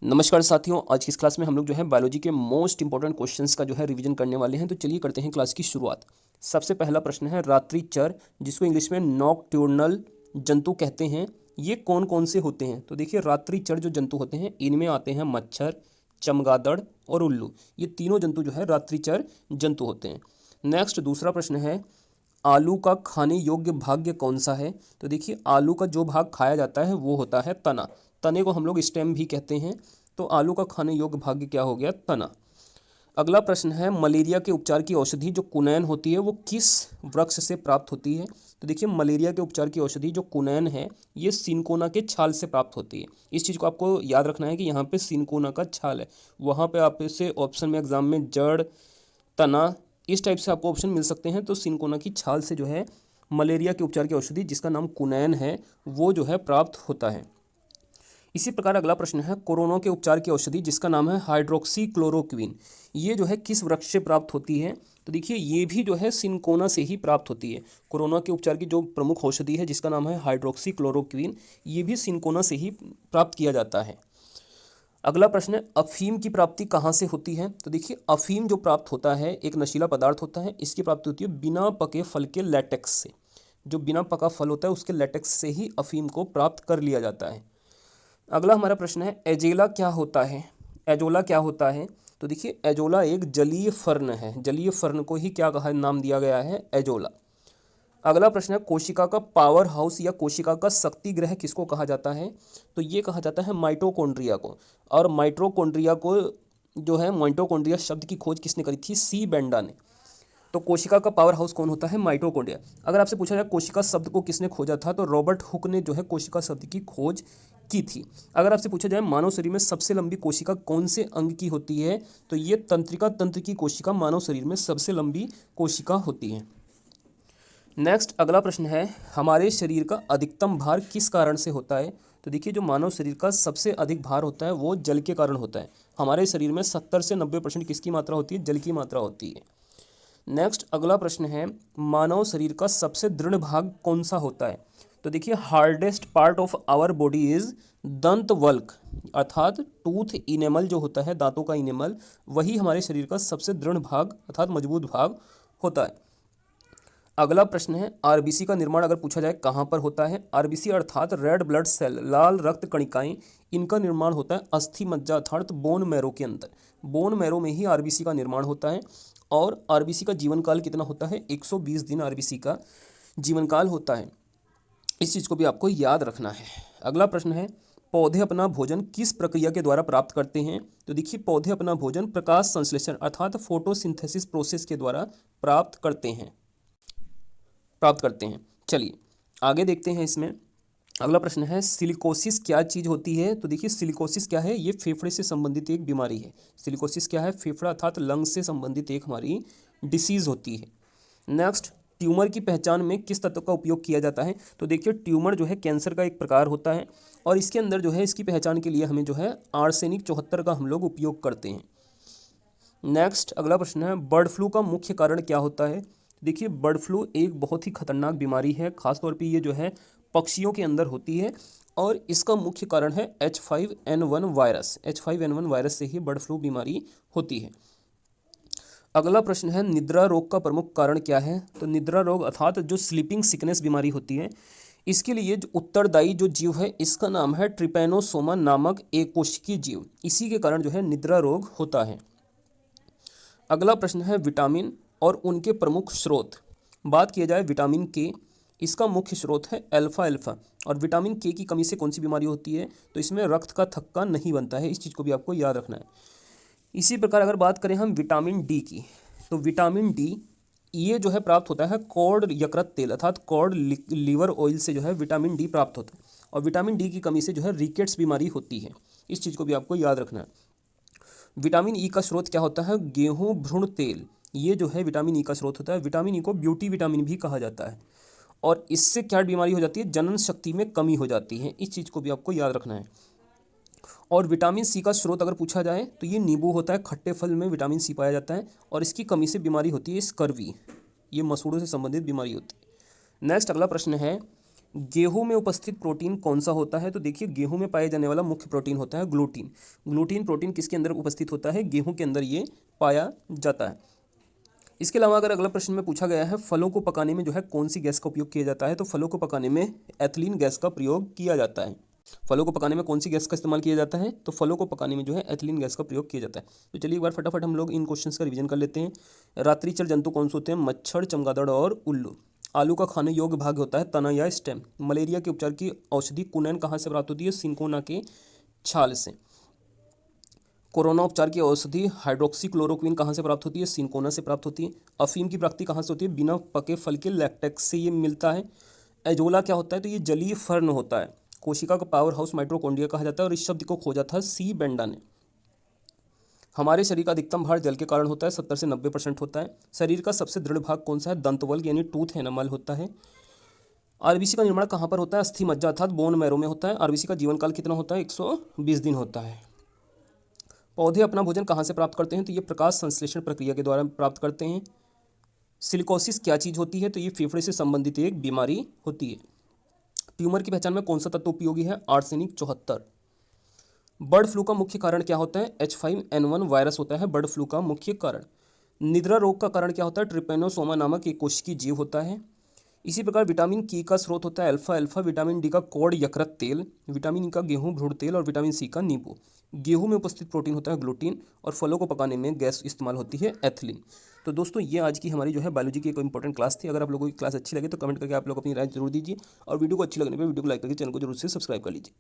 नमस्कार साथियों, आज की इस क्लास में हम लोग जो है बायोलॉजी के मोस्ट इंपॉर्टेंट क्वेश्चंस का जो है रिवीजन करने वाले हैं। तो चलिए करते हैं क्लास की शुरुआत। सबसे पहला प्रश्न है रात्रिचर, जिसको इंग्लिश में नॉकट्यूर्नल जंतु कहते हैं, ये कौन कौन से होते हैं। तो देखिए रात्रिचर जो जंतु होते हैं इनमें आते हैं मच्छर, चमगादड़ और उल्लू। ये तीनों जंतु जो है रात्रिचर जंतु होते हैं। नेक्स्ट दूसरा प्रश्न है आलू का खाने योग्य भाग कौन सा है। तो देखिए आलू का जो भाग खाया जाता है वो होता है तना। तने को हम लोग स्टेम भी कहते हैं। तो आलू का खाने योग्य भाग क्या हो गया, तना। अगला प्रश्न है मलेरिया के उपचार की औषधि जो कुनैन होती है वो किस वृक्ष से प्राप्त होती है। तो देखिए मलेरिया के उपचार की औषधि जो कुनैन है ये सिनकोना के छाल से प्राप्त होती है। इस चीज़ को आपको याद रखना है कि यहाँ पे सिनकोना का छाल है, वहाँ पे आप इसे ऑप्शन में एग्जाम में जड़, तना, इस टाइप से आपको ऑप्शन मिल सकते हैं। तो सिनकोना की छाल से जो है मलेरिया के उपचार की औषधि जिसका नाम कुनैन है वो जो है प्राप्त होता है। इसी प्रकार अगला प्रश्न है कोरोना के उपचार की औषधि जिसका नाम है हाइड्रोक्सी क्लोरोक्विन, ये जो है किस वृक्ष से प्राप्त होती है। तो देखिए ये भी जो है सिनकोना से ही प्राप्त होती है। कोरोना के उपचार की जो प्रमुख औषधि है जिसका नाम है हाइड्रोक्सी क्लोरोक्विन, ये भी सिनकोना से ही प्राप्त किया जाता है। अगला प्रश्न है अफीम की प्राप्ति कहाँ से होती है। तो देखिए अफीम जो प्राप्त होता है एक नशीला पदार्थ होता है, इसकी प्राप्ति होती है बिना पके फल के लेटेक्स से। जो बिना पका फल होता है उसके लेटेक्स से ही अफीम को प्राप्त कर लिया जाता है। अगला हमारा प्रश्न है एजेला क्या होता है। एजोला क्या होता है। तो देखिए एजोला एक जलीय फर्न है, जलीय फर्न को ही क्या कहा, नाम दिया गया है एजोला। अगला प्रश्न है कोशिका का पावर हाउस या कोशिका का शक्ति ग्रह किसको कहा जाता है। तो ये कहा जाता है माइटोकॉन्ड्रिया को। और माइटोकॉन्ड्रिया को जो है माइटोकॉन्ड्रिया शब्द की खोज किसने करी थी, सी बेंडा ने। तो कोशिका का पावर हाउस कौन होता है, माइटोकॉन्ड्रिया। अगर आपसे पूछा जाए कोशिका शब्द को किसने खोजा था, तो रॉबर्ट हुक ने जो है कोशिका शब्द की खोज की थी। अगर आपसे पूछा जाए मानव शरीर में सबसे लंबी कोशिका कौन से अंग की होती है, तो ये तंत्रिका तंत्र की कोशिका मानव शरीर में सबसे लंबी कोशिका होती है। नेक्स्ट अगला प्रश्न है हमारे शरीर का अधिकतम भार किस कारण से होता है। तो देखिए जो मानव शरीर का सबसे अधिक भार होता है वो जल के कारण होता है। हमारे शरीर में 70 से 90% किसकी मात्रा होती है, जल की मात्रा होती है। नेक्स्ट अगला प्रश्न है मानव शरीर का सबसे दृढ़ भाग कौन सा होता है। तो देखिए hardest part of our body is दंत वल्क, अर्थात टूथ इनेमल जो होता है, दांतों का इनेमल, वही हमारे शरीर का सबसे दृढ़ भाग अर्थात मजबूत भाग होता है। अगला प्रश्न है आरबीसी का निर्माण अगर पूछा जाए कहाँ पर होता है। आरबीसी अर्थात रेड ब्लड सेल, लाल रक्त कणिकाएं, इनका निर्माण होता है अस्थि मज्जा अर्थात बोन मैरो के अंदर। बोन मैरो में ही आरबीसी का निर्माण होता है। और आरबीसी का जीवन काल कितना होता है, 120 दिन आरबीसी का जीवन काल होता है। इस चीज़ को भी आपको याद रखना है। अगला प्रश्न है पौधे अपना भोजन किस प्रक्रिया के द्वारा प्राप्त करते हैं। तो देखिए पौधे अपना भोजन प्रकाश संश्लेषण अर्थात फोटोसिंथेसिस प्रोसेस के द्वारा प्राप्त करते हैं। चलिए आगे देखते हैं। इसमें अगला प्रश्न है सिलिकोसिस क्या चीज़ होती है। तो देखिए सिलिकोसिस क्या है, ये फेफड़े से संबंधित एक बीमारी है। सिलिकोसिस क्या है, फेफड़ा अर्थात लंग्स से संबंधित एक हमारी डिसीज़ होती है। नेक्स्ट ट्यूमर की पहचान में किस तत्व का उपयोग किया जाता है। तो देखिए ट्यूमर जो है कैंसर का एक प्रकार होता है और इसके अंदर जो है इसकी पहचान के लिए हमें जो है आर्सेनिक 74 का हम लोग उपयोग करते हैं। नेक्स्ट अगला प्रश्न है बर्ड फ्लू का मुख्य कारण क्या होता है। देखिए बर्ड फ्लू एक बहुत ही खतरनाक बीमारी है, खासतौर पे ये जो है पक्षियों के अंदर होती है और इसका मुख्य कारण है H5N1 वायरस। H5N1 वायरस से ही बर्ड फ्लू बीमारी होती है। अगला प्रश्न है निद्रा रोग का प्रमुख कारण क्या है। तो निद्रा रोग अर्थात जो स्लीपिंग सिकनेस बीमारी होती है, इसके लिए जो उत्तरदायी जो जीव है इसका नाम है ट्रिपैनोसोमा नामक एक कोशिकीय जीव। इसी के कारण जो है निद्रा रोग होता है। अगला प्रश्न है विटामिन और उनके प्रमुख स्रोत। बात किया जाए विटामिन के, इसका मुख्य स्रोत है अल्फा अल्फा। और विटामिन के की कमी से कौन सी बीमारी होती है, तो इसमें रक्त का थक्का नहीं बनता है। इस चीज़ को भी आपको याद रखना है। इसी प्रकार अगर बात करें हम विटामिन डी की, तो विटामिन डी ये जो है प्राप्त होता है कॉड यकृत तेल अर्थात कॉड लीवर ऑयल से जो है विटामिन डी प्राप्त होता है। और विटामिन डी की कमी से जो है रिकेट्स बीमारी होती है। इस चीज़ को भी आपको याद रखना है। विटामिन ई का स्रोत क्या होता है, गेहूं भ्रूण तेल, ये जो है विटामिन ई का स्रोत होता है। विटामिन ई को ब्यूटी विटामिन भी कहा जाता है। और इससे क्या बीमारी हो जाती है, जनन शक्ति में कमी हो जाती है। इस चीज़ को भी आपको याद रखना है। और विटामिन सी का स्रोत अगर पूछा जाए तो ये नींबू होता है, खट्टे फल में विटामिन सी पाया जाता है और इसकी कमी से बीमारी होती है स्कर्वी, ये मसूड़ों से संबंधित बीमारी होती है। नेक्स्ट अगला प्रश्न है गेहूं में उपस्थित प्रोटीन कौन सा होता है? तो देखिए गेहूं में पाया जाने वाला मुख्य प्रोटीन होता है ग्लूटीन। ग्लूटीन प्रोटीन किसके अंदर उपस्थित होता है? गेहूं के अंदर ये पाया जाता है। इसके अलावा अगर अगला प्रश्न में पूछा गया है फलों को पकाने में जो है कौन सी गैस का उपयोग किया जाता है? तो फलों को पकाने में एथिलीन गैस का प्रयोग किया जाता है। फलों को पकाने में कौन सी गैस का इस्तेमाल किया जाता है? तो फलों को पकाने में जो है एथिलीन गैस का प्रयोग किया जाता है। तो चलिए एक बार फटाफट हम लोग इन क्वेश्चंस का रिवीजन कर लेते हैं। रात्रिचर जंतु कौन से होते हैं? मच्छर, चमगादड़ और उल्लू। आलू का खाने योग्य भाग होता है तना या स्टेम। मलेरिया के उपचार की औषधि कुनैन कहाँ से प्राप्त होती है? सिंकोना के छाल से। कोरोना उपचार की औषधि हाइड्रोक्सी क्लोरोक्विन कहाँ से प्राप्त होती है? सिंकोना से प्राप्त होती है। अफीम की प्राप्ति कहाँ से होती है? बिना पके फल के लैक्टेक्स से ये मिलता है। एजोला क्या होता है? तो ये जलीय फर्न होता है। कोशिका का पावर हाउस माइटोकॉन्ड्रिया कहा जाता है और इस शब्द को खोजा था सी बेंडा ने। हमारे शरीर का अधिकतम भार जल के कारण होता है, 70 से 90% होता है। शरीर का सबसे दृढ़ भाग कौन सा है? दंतवल्क यानी टूथ एनामल होता है। आरबीसी का निर्माण कहाँ पर होता है? अस्थि मज्जा अर्थात बोन मैरो में होता है। आरबीसी का जीवन काल कितना होता है? 120 दिन होता है। पौधे अपना भोजन कहाँ से प्राप्त करते हैं? तो ये प्रकाश संश्लेषण प्रक्रिया के द्वारा प्राप्त करते हैं। सिलिकोसिस क्या चीज़ होती है? तो ये फेफड़े से संबंधित एक बीमारी होती है। ट्यूमर की पहचान में कौन सा तत्व उपयोगी है? आर्सेनिक 74। बर्ड फ्लू का मुख्य कारण क्या होता है? H5N1 वायरस होता है बर्ड फ्लू का मुख्य कारण। निद्रा रोग का कारण क्या होता है? ट्रिपेनोसोमा नामक एक कोशिकीय जीव होता है। इसी प्रकार विटामिन की का स्रोत होता है अल्फा अल्फा, विटामिन डी का कॉड यकृत तेल, विटामिन ई का गेहूं भ्रूण तेल और विटामिन सी का नींबू। गेहूं में उपस्थित प्रोटीन होता है ग्लूटीन और फलों को पकाने में गैस इस्तेमाल होती है एथिलीन। तो दोस्तों ये आज की हमारी जो है बायोलॉजी की एक इंपॉर्टेंट क्लास थी। अगर आप लोगों की क्लास अच्छी लगे तो कमेंट करके आप लोग अपनी राय जरूर दीजिए और वीडियो को अच्छी लगने पर वीडियो को लाइक करके चैनल को जरूर से सब्सक्राइब कर लीजिए।